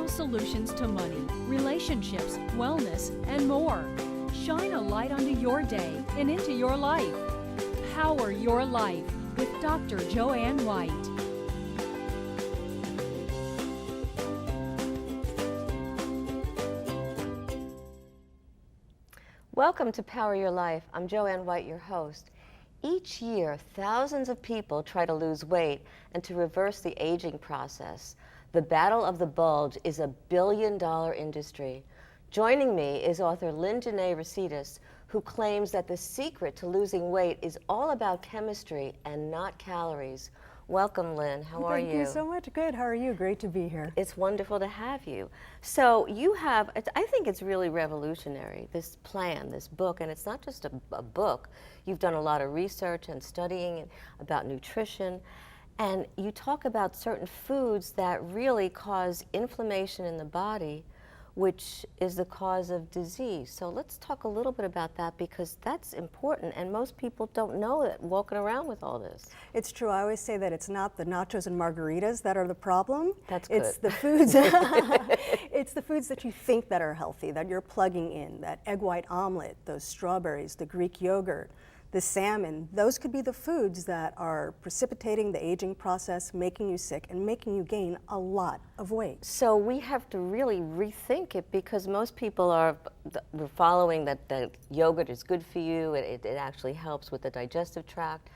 natural solutions to money, relationships, wellness, and more. Shine a light onto your day and into your life. Power Your Life with Dr. Joanne White. Welcome to Power Your Life. I'm Joanne White, your host. Each year, thousands of people try to lose weight and to reverse the aging process. The battle of the bulge is a billion-dollar industry. Joining me is author Lyn-Genet Recitas, who claims that the secret to losing weight is all about chemistry and not calories. Welcome, Lyn. How are you? Thank you so much. Good. How are you? Great to be here. It's wonderful to have you. So you have, I think it's really revolutionary, this plan, this book, and it's not just a book. You've done a lot of research and studying about nutrition, and you talk about certain foods that really cause inflammation in the body, which is the cause of disease. So let's talk a little bit about that, because that's important, and most people don't know it walking around with all this. It's true. I always say that it's not the nachos and margaritas that are the problem. That's good. It's the foods. It's the foods that you think that are healthy, that you're plugging in, that egg white omelet, those strawberries, the Greek yogurt, the salmon. Those could be the foods that are precipitating the aging process, making you sick and making you gain a lot of weight. So we have to really rethink it, because most people are following that yogurt is good for you, it actually helps with the digestive tract.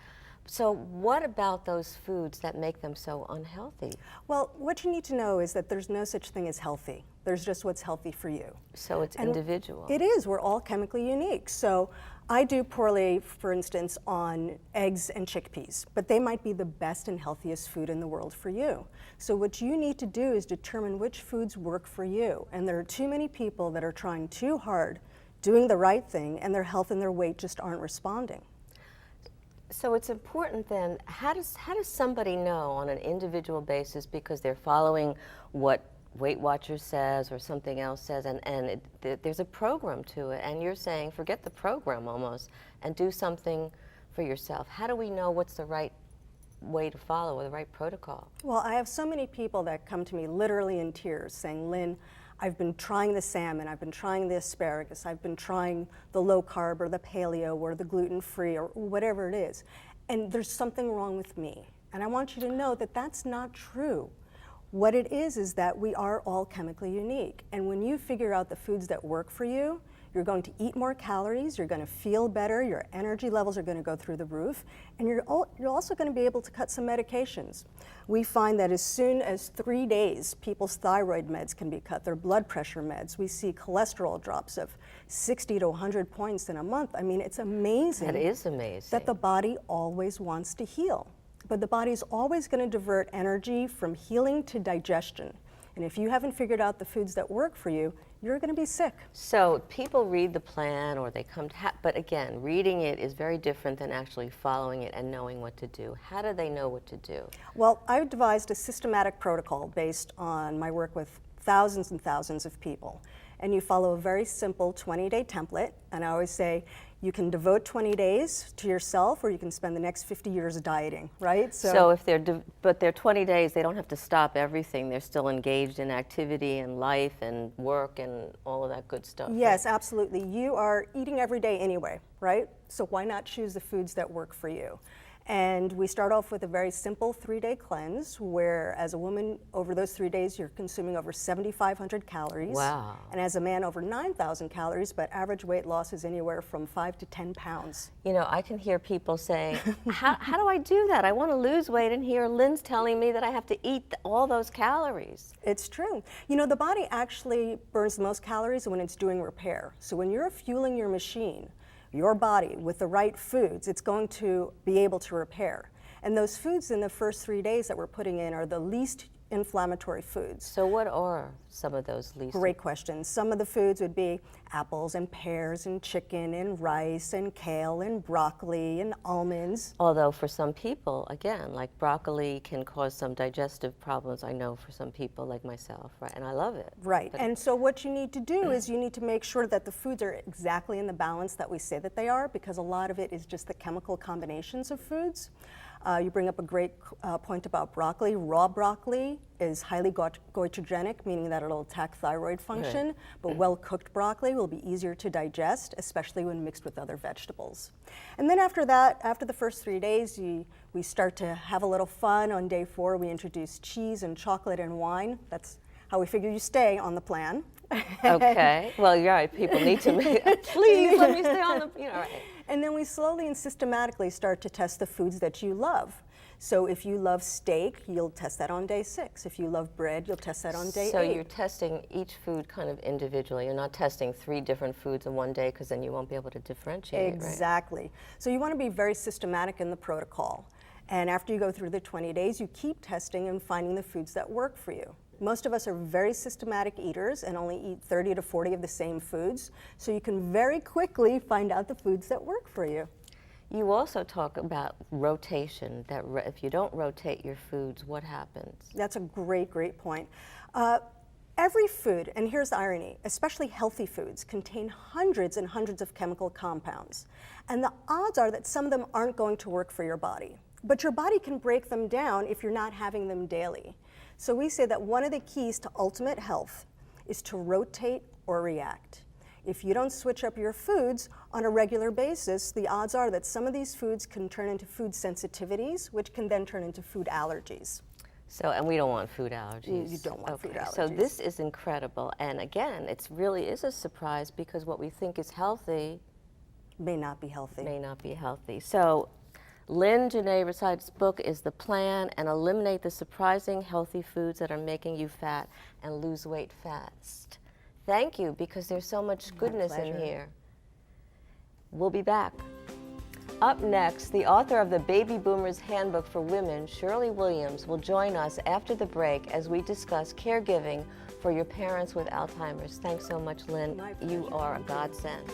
So what about those foods that make them so unhealthy? Well, what you need to know is that there's no such thing as healthy. There's just what's healthy for you. So it's individual. It is. We're all chemically unique. So I do poorly, for instance, on eggs and chickpeas, but they might be the best and healthiest food in the world for you. So what you need to do is determine which foods work for you. And there are too many people that are trying too hard, doing the right thing, and their health and their weight just aren't responding. So it's important then, how does somebody know on an individual basis, because they're following what Weight Watchers says or something else says, and there's a program to it, and you're saying forget the program almost and do something for yourself. How do we know what's the right way to follow or the right protocol? Well, I have so many people that come to me literally in tears saying, Lyn, I've been trying the salmon, I've been trying the asparagus, I've been trying the low carb or the paleo or the gluten-free or whatever it is, and there's something wrong with me. And I want you to know that that's not true. What it is that we are all chemically unique. And when you figure out the foods that work for you, you're going to eat more calories, you're going to feel better, your energy levels are going to go through the roof, and you're also going to be able to cut some medications. We find that as soon as 3 days, people's thyroid meds can be cut, their blood pressure meds. We see cholesterol drops of 60 to 100 points in a month. I mean, it's amazing. That is amazing. That the body always wants to heal. But the body's always going to divert energy from healing to digestion. And if you haven't figured out the foods that work for you, you're going to be sick. So people read the plan, or they come to, but again, reading it is very different than actually following it and knowing what to do. How do they know what to do? Well, I've devised a systematic protocol based on my work with thousands and thousands of people. And you follow a very simple 20-day template. And I always say, you can devote 20 days to yourself, or you can spend the next 50 years dieting, right? So if but they're 20 days, they don't have to stop everything. They're still engaged in activity and life and work and all of that good stuff. Yes, right? Absolutely. You are eating every day anyway, right? So why not choose the foods that work for you? And we start off with a very simple 3-day cleanse, where as a woman, over those 3 days, you're consuming over 7,500 calories. Wow. And as a man, over 9,000 calories, but average weight loss is anywhere from 5 to 10 pounds. You know, I can hear people saying, how do I do that? I want to lose weight, and here Lyn's telling me that I have to eat all those calories. It's true. You know, the body actually burns the most calories when it's doing repair. So when you're fueling your machine, your body with the right foods, it's going to be able to repair. And those foods in the first 3 days that we're putting in are the least inflammatory foods. So what are some of those least? Great question. Some of the foods would be apples and pears and chicken and rice and kale and broccoli and almonds. Although for some people, again, like broccoli can cause some digestive problems, I know, for some people like myself, right? And I love it. Right. And so what you need to do is you need to make sure that the foods are exactly in the balance that we say that they are, because a lot of it is just the chemical combinations of foods. You bring up a great point about broccoli. Raw broccoli is highly goitrogenic, meaning that it'll attack thyroid function, but well-cooked broccoli will be easier to digest, especially when mixed with other vegetables. And then after that, after the first 3 days, we start to have a little fun. On day 4, we introduce cheese and chocolate and wine. That's how we figure you stay on the plan. Okay. Well, you're right. People need to please let me stay on the, right. And then we slowly and systematically start to test the foods that you love. So if you love steak, you'll test that on day 6. If you love bread, you'll test that on day 8. So you're testing each food kind of individually. You're not testing 3 different foods in one day, because then you won't be able to differentiate. Exactly. Right? So you want to be very systematic in the protocol. And after you go through the 20 days, you keep testing and finding the foods that work for you. Most of us are very systematic eaters and only eat 30 to 40 of the same foods. So you can very quickly find out the foods that work for you. You also talk about rotation, that if you don't rotate your foods, what happens? That's a great, great point. Every food, and here's the irony, especially healthy foods, contain hundreds and hundreds of chemical compounds. And the odds are that some of them aren't going to work for your body. But your body can break them down if you're not having them daily. So we say that one of the keys to ultimate health is to rotate or react. If you don't switch up your foods on a regular basis, the odds are that some of these foods can turn into food sensitivities, which can then turn into food allergies. So, and we don't want food allergies. You don't want food allergies. So this is incredible. And again, it really is a surprise, because what we think is healthy may not be healthy. May not be healthy. So Lyn-Genet Recitas' book is The Plan, and eliminate the surprising healthy foods that are making you fat and lose weight fast. Thank you, because there's so much goodness in here. We'll be back. Up next, the author of the Baby Boomers Handbook for Women, Shirley Williams, will join us after the break as we discuss caregiving for your parents with Alzheimer's. Thanks so much, Lynn. My pleasure. You are a godsend.